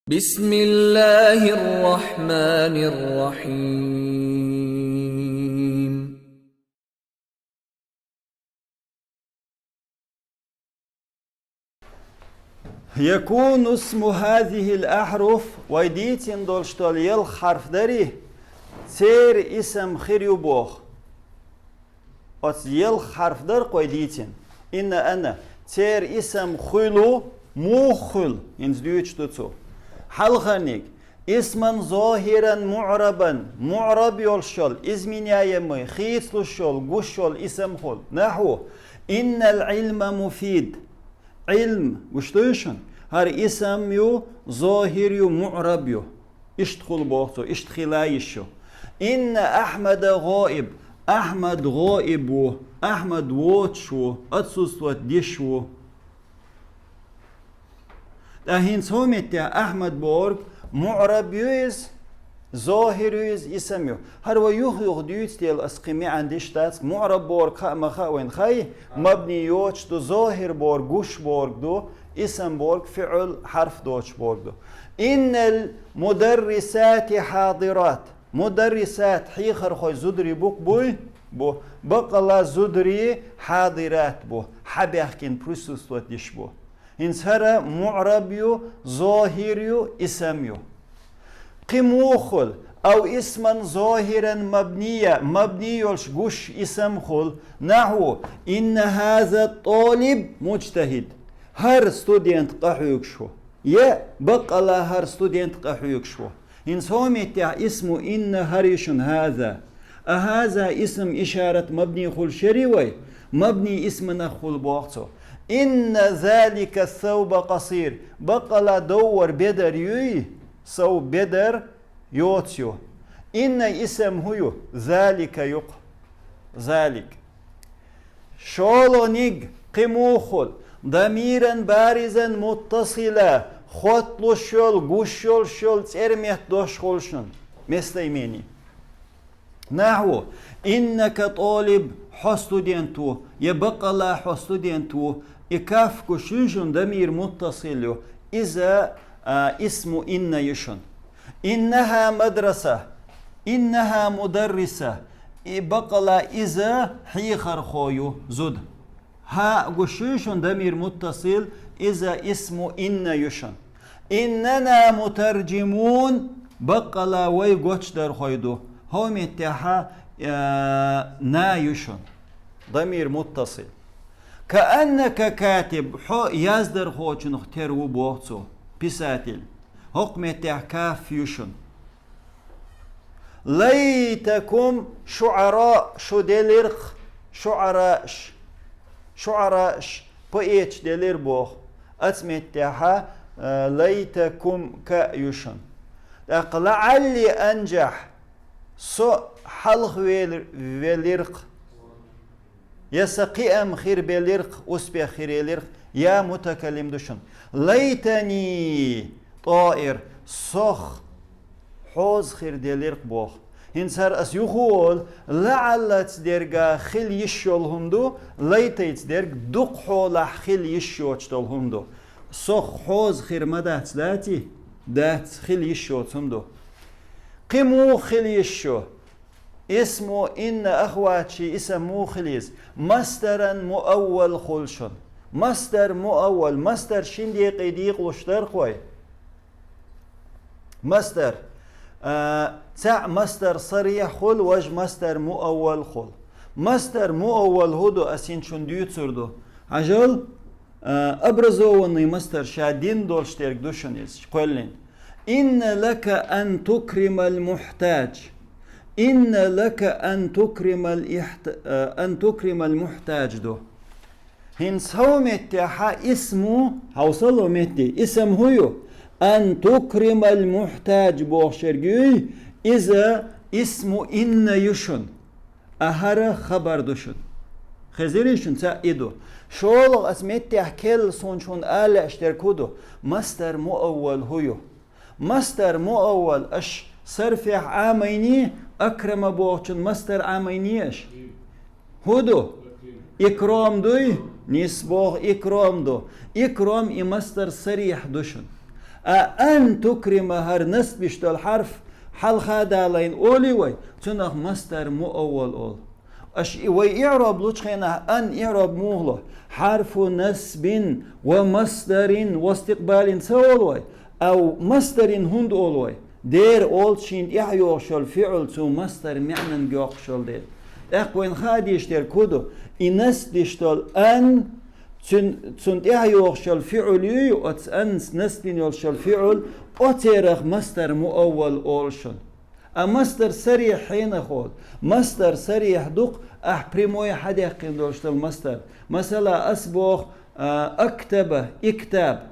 بسم الله الرحمن الرحيم. يكون اسم هذه الأحرف ويديتين دولشتول يل حرف داري تير اسم خيريو بوخ أت يل حرف دار قويديتين إن أنا تير اسم خلو موخل ينزديوش دوتسو حلخانيك اسما ظاهرا معربا معرب يولشول إزمينيا يمي خيصلشول قشول اسم خل نحو إن العلم مفيد علم وشتوشن هر اسم يو ظاهر يو معرب يو اشتخل بوقتو اشتخلايشو إن أحمد غائب أحمد غائب و أحمد واتشو أتسوس ديشو دهين سومت أحمد بورغ معرب يوز ظاهر يوز اسم يو هر ويوخ ديوت ديال اسقمي عندش تاس معرب بورغ خا ما خا وين خاي مبني يوتش دو ظاهر بورغ غوش بورغ دو اسم بورغ فعل حرف دوتش بورغ دو إن المدرسات حاضرات مدرسات حيخر خوي زدري بوك بوي بو بقلا زدري حاضرات بو حبيخكن برسوس ديش بو إنسهر معرب يو ظاهر يو اسم يو قموخل أو اسما ظاهرا مبنيا مبني يولش قش اسم خل نحو إن هذا الطالب مجتهد هر ستودنت قحوك شو يا بقلا هر ستودنت قحوك شو إن سوميتع اسمه إن هريشن هذا هذا اسم إشارة مبني خل شريوي مبني اسم نخل بوقتو إن ذلك الثوب قصير بقلا دور بدر يوي سو بدر يوتيو إن اسم هو ذلك يق ذلك شولونيج قموخل ضميرا بارزا متصلا خطلو شول غوشول شول ترميت دوش خولشن مستيميني نحو إنك طالب حستودينتو يبقى لا حستودينتو إكافكو شنشن ضمير متصل إذا اسم إن يشن إنها مدرسة إنها مدرسة بقى لا إذا حيخر خويو زد ها قشيشن ضمير متصل إذا اسم إن يشن إننا مترجمون بقى لا وي قوش در خويدو هم يتحا نا يشن ضمير متصل كأنك كاتب حو يزدر خوشن اختر وبوغتو بساتل حكم كاف يشن ليتكم شعراء شدلرخ شعراء بويتش دلير بوخ أتمتها ليتكم كيشن لعلي أنجح سو حلق ولرق يسقي أم خير بلرق أسبي خير لرق يا متكلم دشن ليتني طائر صخ حوز خير دلرق بوخ إنسار أس يقول لعل تدرجا خل يشول هندو ليت تدرج دق حول خل يشوش دل هندو صخ حوز خير مدة ذاتي دات خل يشوش هندو قمو خل يشو اسمه إن أخواتي اسم موخليز مسترا مؤول خلشن مستر مؤول مستر شندي قيديق وشتر قوي مستر تاع مستر صريح خل وج مستر مؤول خل مستر مؤول هدو أسين شنديو تسردو عجل أبرزوني مستر شادين دولشترك دوشنيز قولين إن لك أن تكرم المحتاج إن لك أن تكرم المحتاج دو هنس هو متى اسمه هوصله متى اسم هو أن تكرم المحتاج بوشرجي إذا اسمه إن يشن أهرا خبر دوشن خزيريشن سائدو شغل اسمتي كل صنشون آل اشتركودو مستر مؤول هو مستر مؤول اش صرفح عاميني أكرم بوشن مستر عامينيش هودو إكرام دوي نسبوغ إكرام دو إكرام مستر صريح دوشن أن تكرم هر نسب بشتل حرف حل خادالين أولي وي تنخ مصدر مؤول أول وإعراب لوتشخينا أن إعراب موغلو حرف نسب ومصدر واستقبال سولوي أو مصدر هند أولوي دير أول شين إحيوغشل فعل تو مصدر معنى جوغشل دير أخوين خاديشتر كودو إنس ديشتل أن تسنت إحيوغشل فعل يو أتس أنس نسدين يوغشل فعل أتيرخ مصدر مؤول أولشن مصدر سريح حين خول مصدر سريح دق بريموي حد يقين دوشتل مصدر مثلا أسبوخ أكتب اكتاب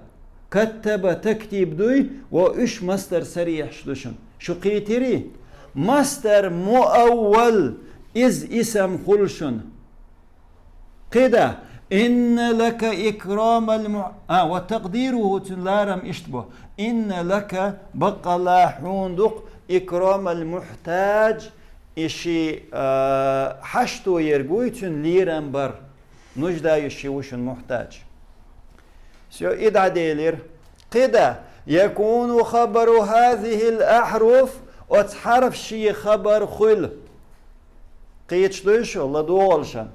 كتب تكتب دوي وإش مصدر سريح شدوشن شو قيتري مصدر مؤول إز اسم خلشن قدا إن لك إكرام وتقديره تنلارم اشتبه إن لك بقى لا حوندق إكرام المحتاج إشي حشتو يرقويتن ليران بر نجدا يشيوشن محتاج سيو إدعى ديلير قدا يكون خبر هذه الأحرف وتحرف شي خبر خل قيتش دوش الله دولشن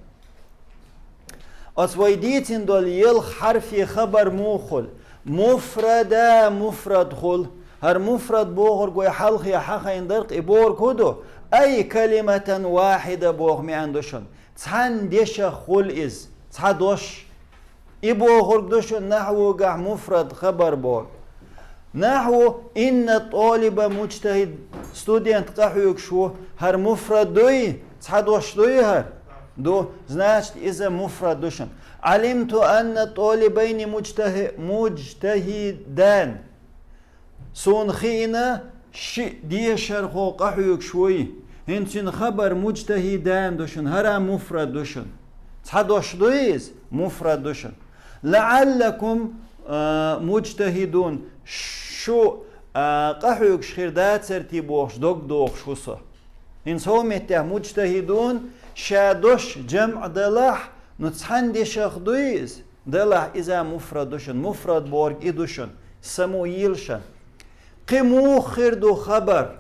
أتويديتن دول يل حرفي خبر موخل مفردا مفرد خل هر مفرد بوغر قوي حلق يا حقا يندرق إبور كودو أي كلمة واحدة بوغ مي عندوشن تحن ديشا خل إز تحدوش إبوغر دوشن نحو قع مفرد خبر بوغ نحو إن الطالب مجتهد ستودنت قحوك شو هر مفرد دوي تحدوش دوي هر دو значит إذا مفرد دوشن علمت أن الطالبين مجتهدان سون خينا شي دي شرخو قحوك شوي هنسين خبر مجتهدان دوشن هرا مفرد دوشن تحدوش دويز مفرد دوشن لعلكم مجتهدون شو قحوك شخير دا ترتيبوش دوغ شوصا هنسو متى مجتهدون شادوش جمع دلح نتحن دي شخ دويز دلح إذا مفرد دوشن مفرد بورج إدوشن سمو يلشن قمو خردو خبر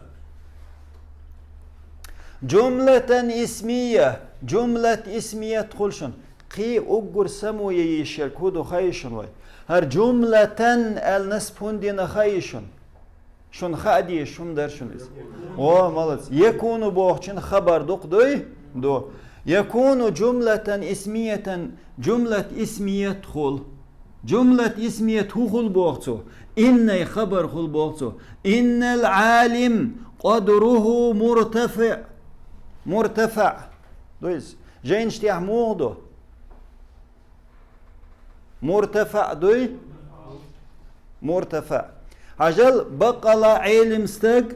جملة اسمية جملة اسمية تخلشن قي أقر سمو يشير كودو خيشن وي هر جملة النسبون دينا خيشن شون خادي شون درشن مالت يكون بوخشن خبر دوق دوي دو يكون جملة اسمية جملة اسمية تخل جملة اسمية تخل بوخشو إن خبر خل بوخشو إن العالم قدره مرتفع دويز جاين اشتيح موغدو مرتفع دوي مرتفع عجل بقى علم استق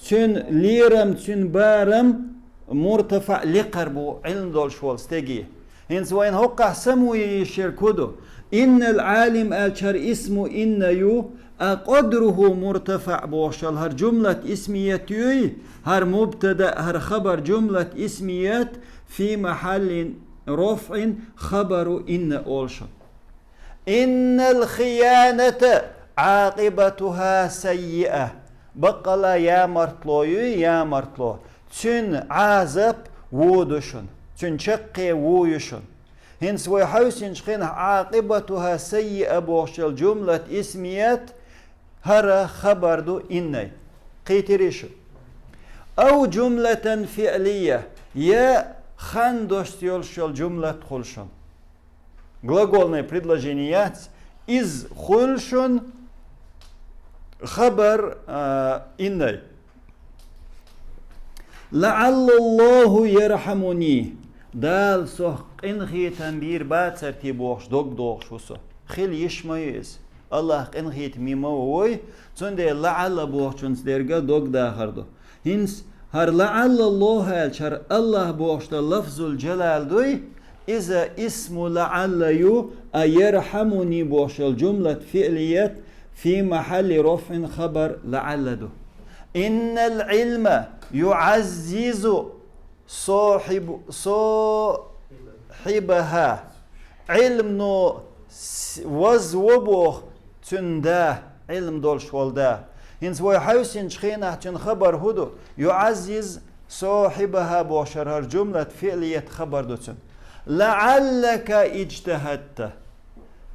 تن ليرم تن بارم مرتفع لقربو علم دول شوال استقي هنس وين هقع سمو يشركودو إن العالم أشهر اسمه إن يو قدره مرتفع بوشل هر جملة اسمية يوي هر مبتدأ هر خبر جملة اسميات في محل رفع خبر إن أولشل إن الخيانة عاقبتها سيئة بقلا يا مرتلو يا مرتلو تن عازب وودشن تن شقي وويشن هنس ويحوسن شخين عاقبتها سيئة بوشل جملة اسميات هر خبر دو إني قيتريش أو جملة فعلية يا خندوش يولشل جملة خلشن глагольное предложение из хульшун خبر إني لعل الله يرحمني دال سوح إنخي تنبير بات سرتيبوش دوغ شوسو خيل يشميز الله إنخي تميموي تندي لعل بوحشون سدرجا دوغ داخردو هنس هر لعل الله الشر الله بوحش لفظ الجلال دوي إذا اسم لعل يو يرحمني بوش الجملة فعليات في محل رفع خبر لعل دو إن العلم يعزز صاحبها علم نو وزوبوخ تنده علم دولش والدا هنس ويحوسين شخينة جن خبر هدو يعزز صاحبها بوشرها جملة فعلية خبر دوتن لعلك اجتهدت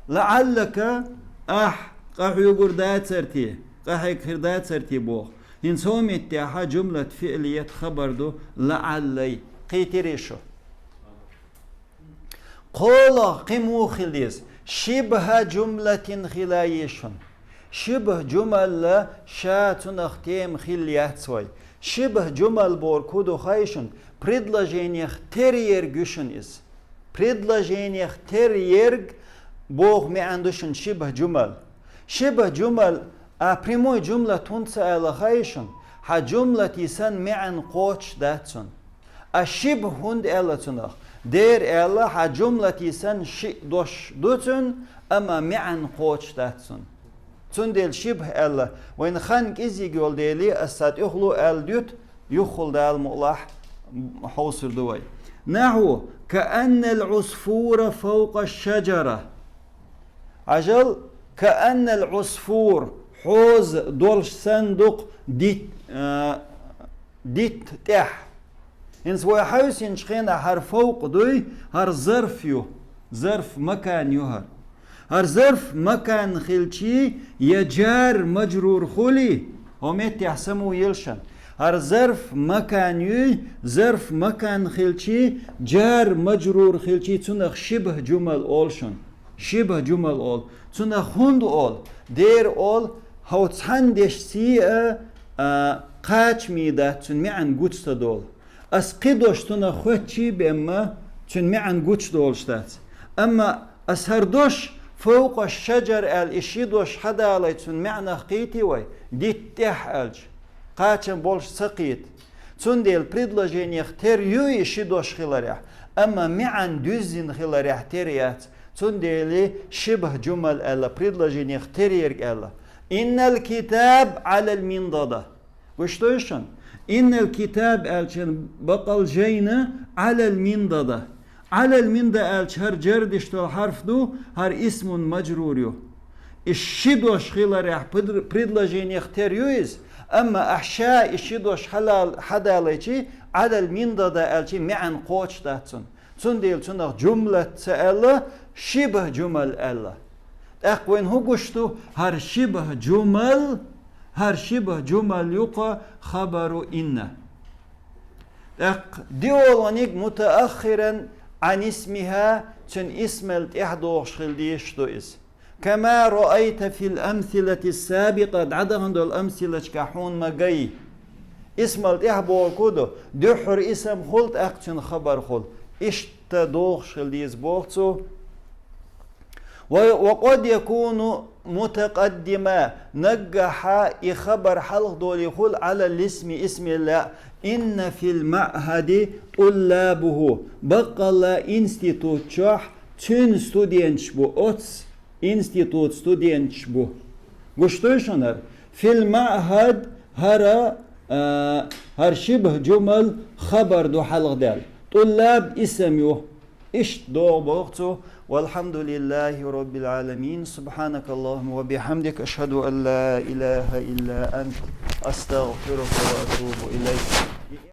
لعلك قاح يقول دات سرتي قاح يكفر دات سرتي بوخ هنس هم اتحا جملة فعلية خبر دو لعلي قيتريشو قول قمو خليز شبه جملة خلايشن شبه جمل شاتن اختيم خليات سوي شبه جمل بوركودو خايشن предложениях терьергюшен is предложениях терьерг بوغ مي عندوشن شبه جمل прямой جملة تنسى على خايشن ها جملة يسن معن قوش داتسن الشبه هند على تنخ دير على ها جملة يسن دوش دوتن اما معن قوش داتسن تندل شبه على وين خانك ازي يقول ديلي السات يخلو الديوت يخل دال مؤلح حوصر دوي نحو كأن العصفور فوق الشجرة عجل كأن العصفور حوز دولش صندوق ديت تح إنس ويحوس ينشخينا هر فوق دوي هر ظرف يو ظرف مكان يهر هر ظرف مكان خلشي يجار مجرور خلي همت يحسمو يلشن هر ظرف مكان يوي ظرف مكان خلشي جار مجرور خلشي تنخ شبه جمل اولشن شبه جمل اول تنخ هند اول دير اول هو تحندش سي قاچ ميدا تن معن گوچ دول اس قدوش تنخ خوتشي بما تن معن گوچ دول شتات اما اس هردوش فوق الشجر الاشيدوش حدا علي تن معن قيتي وي ديت تح الج قاچن بولش سقيت تن ديل предложениях терью اشيدوش خلاريح اما معن düzin خلاريح تريات تن ديلي شبه جمل الا предложениях терьерг الا إن الكتاب على المنضدة وش تويشن إن الكتاب ألشن بقل جينا على المنضدة على المنضدة ألش هر جردش تو حرف دو هر اسم مجرور يو الشدوش خيلا ريح предложениях терьюиз أما أحشاء الشدوش حلال حداليشي على المنضدة ألشي معن قوش داتسون تنديل تنخ جملة سألا شبه جمل ألا وين هو قشتو هر شبه جمل يقى خبر إن ديولونيك متأخرا عن اسمها تن اسم الإحدوش خلديش دو إس كما رأيت في الأمثلة السابقة عدهن دو الأمثلة كحون مجاي اسم الإحبو كودو دحر اسم خلط أقتن خبر خلط إشت دوش خلديس بوغتو وقد يكون متقدما نجح خبر حلق دول يقول على الاسم اسم الله إن في المعهد طلابه بقل انستيتوت شح تن ستودينش بو أوتس انستيتوت ستودينش بو قشتوشنر في المعهد هر شبه جمل خبر دو حلق دال طلاب اسم يو إشت دو بوقتو والحمد لله رب العالمين سبحانك اللهم وبحمدك أشهد أن لا إله إلا أنت أستغفرك وأتوب إليك